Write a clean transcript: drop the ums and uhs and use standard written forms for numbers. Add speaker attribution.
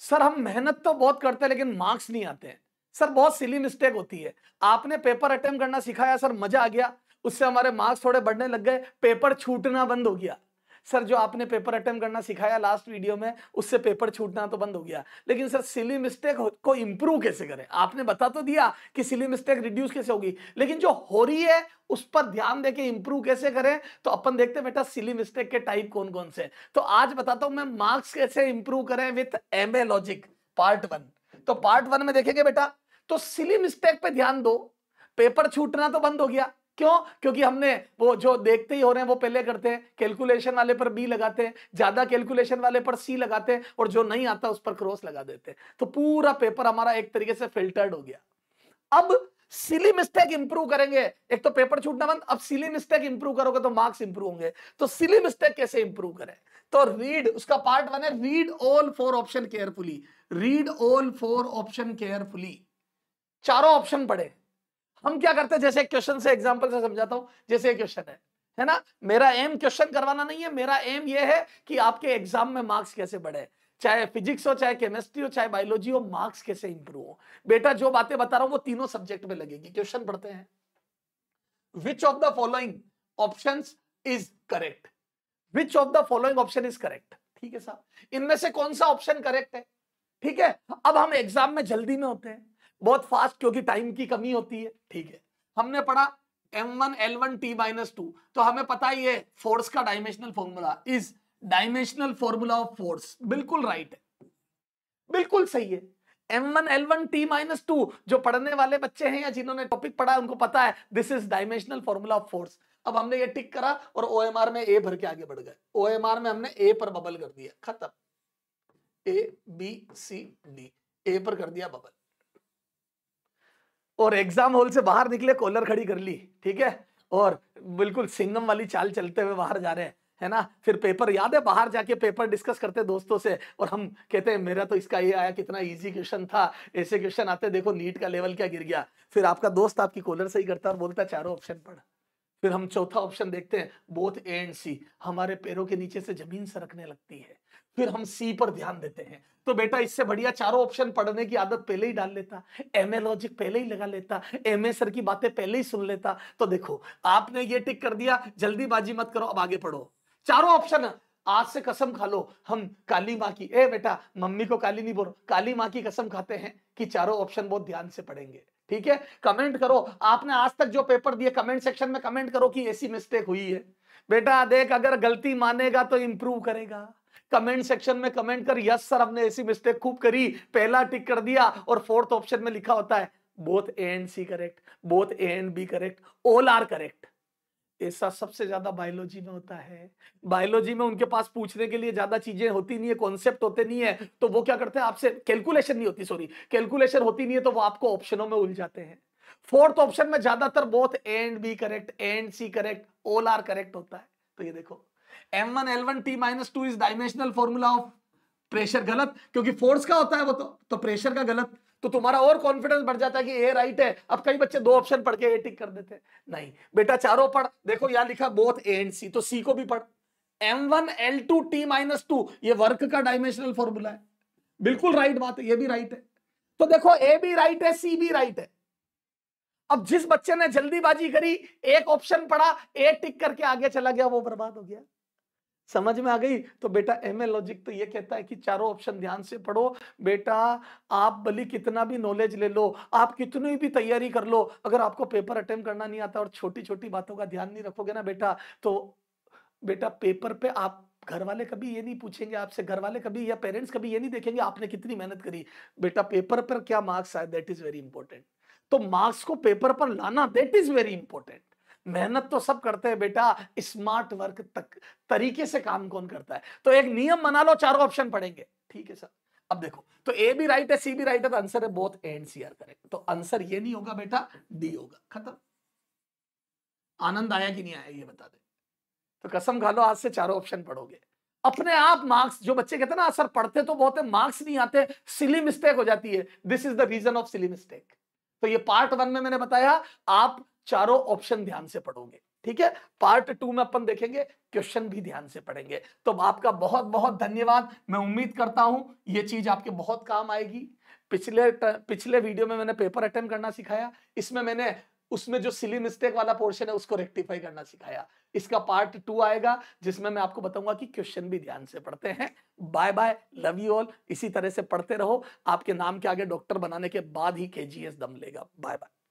Speaker 1: Sir हम मेहनत तो बहुत करते हैं लेकिन मार्क्स नहीं आते हैं। सर बहुत सिली मिस्टेक होती है। आपने पेपर अटेम्प्ट करना सिखाया सर, मजा आ गया, उससे हमारे मार्क्स थोड़े बढ़ने लग गए, पेपर छूटना बंद हो गया। सर जो आपने पेपर अटेम्प्ट करना सिखाया लास्ट वीडियो में, उससे पेपर छूटना तो बंद हो गया, लेकिन सर सिली मिस्टेक को इंप्रूव कैसे करें? आपने बता तो दिया कि सिली मिस्टेक रिड्यूस कैसे होगी, लेकिन जो हो रही है उस पर ध्यान देके इंप्रूव कैसे करें? तो अपन देखते हैं बेटा सिली मिस्टेक के टाइप कौन कौन से। तो आज बताता हूं मैं मार्क्स कैसे इंप्रूव करें विथ एमए लॉजिक पार्ट 1। तो पार्ट 1 में देखेंगे बेटा, तो सिली मिस्टेक पे ध्यान दो। पेपर छूटना तो बंद हो गया, क्यों? क्योंकि हमने वो जो देखते ही हो रहे हैं वो पहले करते हैं, कैलकुलेशन वाले पर बी लगाते हैं, ज्यादा कैलकुलेशन वाले पर सी लगाते हैं, और जो नहीं आता उस पर क्रॉस लगा देते हैं। तो पूरा पेपर हमारा एक तरीके से फिल्टर्ड हो गया। अब सिली मिस्टेक इंप्रूव करेंगे, एक तो पेपर छूटना बंद, अब सिली मिस्टेक इंप्रूव करोगे तो मार्क्स इंप्रूव होंगे। तो सिली मिस्टेक कैसे इंप्रूव करें? तो रीड, उसका पार्ट 1 है, read all 4 option carefully. Read all 4 option carefully, चारों ऑप्शन पढ़े। हम क्या करते हैं, जैसे क्वेश्चन से एग्जांपल से समझाता हूं। जैसे एक क्वेश्चन है ना, मेरा एम क्वेश्चन करवाना नहीं है, मेरा एम ये है कि आपके एग्जाम में मार्क्स कैसे बढ़े, चाहे फिजिक्स हो, चाहे केमिस्ट्री हो, चाहे बायोलॉजी हो, मार्क्स कैसे इंप्रूव हो। बेटा जो बातें बता रहा हूं वो तीनों सब्जेक्ट में लगेगी। क्वेश्चन पढ़ते हैं, which of the following options is correct? Which of the following option is correct? ठीक है साहब, इनमें से कौन सा ऑप्शन करेक्ट है? ठीक है, अब हम एग्जाम में जल्दी में होते हैं, बहुत फास्ट, क्योंकि टाइम की कमी होती है। ठीक है, हमने पढ़ा m1 l1 t-2, तो हमें पता ही है फोर्स का dimensional formula is dimensional formula of force. बिल्कुल राइट है, बिल्कुल सही है। m1 l1 t-2 जो पढ़ने वाले बच्चे हैं या जिन्होंने टॉपिक पढ़ा है उनको पता है this is dimensional formula of force. अब हमने ये टिक करा और ओएमआर में ए भर के आगे बढ़ गए। ओएमआर में हमने ए पर बबल कर दिया, खत्म। ए बी सी डी, ए पर कर दिया बबल, और एग्जाम हॉल से बाहर निकले, कॉलर खड़ी कर ली, ठीक है, और बिल्कुल सिंघम वाली चाल चलते हुए बाहर जा रहे हैं, है ना। फिर पेपर याद है, बाहर जाके पेपर डिस्कस करते हैं दोस्तों से, और हम कहते हैं मेरा तो इसका ये आया, कितना इजी क्वेश्चन था, ऐसे क्वेश्चन आते, देखो नीट का लेवल क्या गिर गया। फिर आपका दोस्त आपकी कॉलर सही करता है और बोलता है चारों ऑप्शन पढ़। फिर हम चौथा ऑप्शन देखते हैं, बोथ ए एंड सी, हमारे पैरों के नीचे से जमीन सरकने लगती है। फिर हम सी पर ध्यान देते हैं। तो बेटा इससे बढ़िया चारों ऑप्शन पढ़ने की आदत पहले ही डाल लेता, एमए लॉजिक पहले ही लगा लेता, एमए सर की बातें पहले ही सुन लेता। तो देखो आपने ये टिक कर दिया, जल्दीबाजी मत करो, अब आगे पढ़ो। चारों ऑप्शन, आज से कसम खा लो, हम काली माँ की, ए बेटा मम्मी को काली नहीं बोलो, काली माँ की कसम खाते हैं कि चारों ऑप्शन बहुत ध्यान से पढ़ेंगे। ठीक है, कमेंट करो, आपने आज तक जो पेपर दिए कमेंट सेक्शन में कमेंट करो कि ऐसी मिस्टेक हुई है। बेटा देख, अगर गलती मानेगा तो इंप्रूव करेगा। कमेंट सेक्शन में कमेंट कर, यस सर हमने ऐसी मिस्टेक खूब करी, पहला टिक कर दिया, और फोर्थ ऑप्शन में लिखा होता है both A and C correct, both A and B correct, all are correct. ऐसा सबसे ज्यादा बायोलॉजी में होता है। बायोलॉजी में उनके पास पूछने के लिए ज्यादा चीजें होती नहीं है, कॉन्सेप्ट होते नहीं है, तो वो क्या करते हैं आपसे, कैलकुलेशन नहीं होती, सॉरी कैलकुलेशन होती नहीं है, तो वो आपको ऑप्शनों में उलझाते हैं। फोर्थ ऑप्शन में ज्यादातर both A and B correct, and C correct, all are correct होता है। तो ये देखो m1 l1 t-2 इज डायमेंशनल फॉर्मूला ऑफ प्रेशर, गलत, क्योंकि फोर्स का होता है वो, तो प्रेशर का गलत। तो तुम्हारा और कॉन्फिडेंस बढ़ जाता है कि ए राइट है। अब कई बच्चे दो ऑप्शन पढ़ के ए टिक कर देते हैं, नहीं बेटा चारों पढ़। देखो यहां लिखा बोथ ए एंड सी, तो सी को भी पढ़। m1 l2 t-2 ये वर्क का डायमेंशनल फॉर्मूला है, बिल्कुल राइट बात है, ये भी राइट है। तो देखो ए भी राइट है, सी भी राइट है। अब जिस बच्चे ने जल्दीबाजी करी, एक ऑप्शन पढ़ा, ए टिक करके आगे चला गया, वो बर्बाद हो गया। समझ में आ गई? तो बेटा एमए लॉजिक तो ये कहता है कि चारों ऑप्शन ध्यान से पढ़ो। बेटा आप भले कितना भी नॉलेज ले लो, आप कितनी भी तैयारी कर लो, अगर आपको पेपर अटेम्प्ट करना नहीं आता और छोटी छोटी बातों का ध्यान नहीं रखोगे ना बेटा, तो बेटा पेपर पे आप, घर वाले कभी ये नहीं पूछेंगे आपसे, घर वाले कभी या पेरेंट्स कभी ये नहीं देखेंगे आपने कितनी मेहनत करी। बेटा पेपर पर क्या मार्क्स आए, दैट इज वेरी इंपॉर्टेंट। तो मार्क्स को पेपर पर लाना, दैट इज वेरी इंपॉर्टेंट। मेहनत तो सब करते हैं बेटा, स्मार्ट वर्क तक तरीके से काम कौन करता है। तो एक नियम बना लो, चारों ऑप्शन पढ़ेंगे, ठीक है सर। अब देखो, तो ए भी राइट है, सी भी राइट है, तो आंसर है both A and C are correct. तो आंसर ये नहीं होगा बेटा, डी होगा, खत्म। आनंद आया कि नहीं आया ये बता दे। तो कसम खा लो आज से चारों ऑप्शन पढ़ोगे, अपने आप मार्क्स, जो बच्चे कहते हैं ना सर पढ़ते तो बहुत है मार्क्स नहीं आते, सिली मिस्टेक हो जाती है, this is the reason of silly mistake. तो ये पार्ट 1 में मैंने बताया, आप चारों ऑप्शन ध्यान से पढ़ोगे, ठीक है, पार्ट 2 में अपन देखेंगे, क्वेश्चन भी ध्यान से पढ़ेंगे। तो आपका बहुत बहुत धन्यवाद। मैं उम्मीद करता हूं ये चीज आपके बहुत काम आएगी। पिछले वीडियो में मैंने पेपर अटेम्प्ट करना सिखाया, इसमें मैंने उसमें जो सिली मिस्टेक वाला पोर्शन है उसको रेक्टिफाई करना सिखाया। इसका पार्ट 2 आएगा जिसमें मैं आपको बताऊंगा कि क्वेश्चन भी ध्यान से पढ़ते हैं। Bye bye, love you all. इसी तरह से पढ़ते रहो, आपके नाम के आगे डॉक्टर बनाने के बाद ही केजीएस दम लेगा। Bye bye.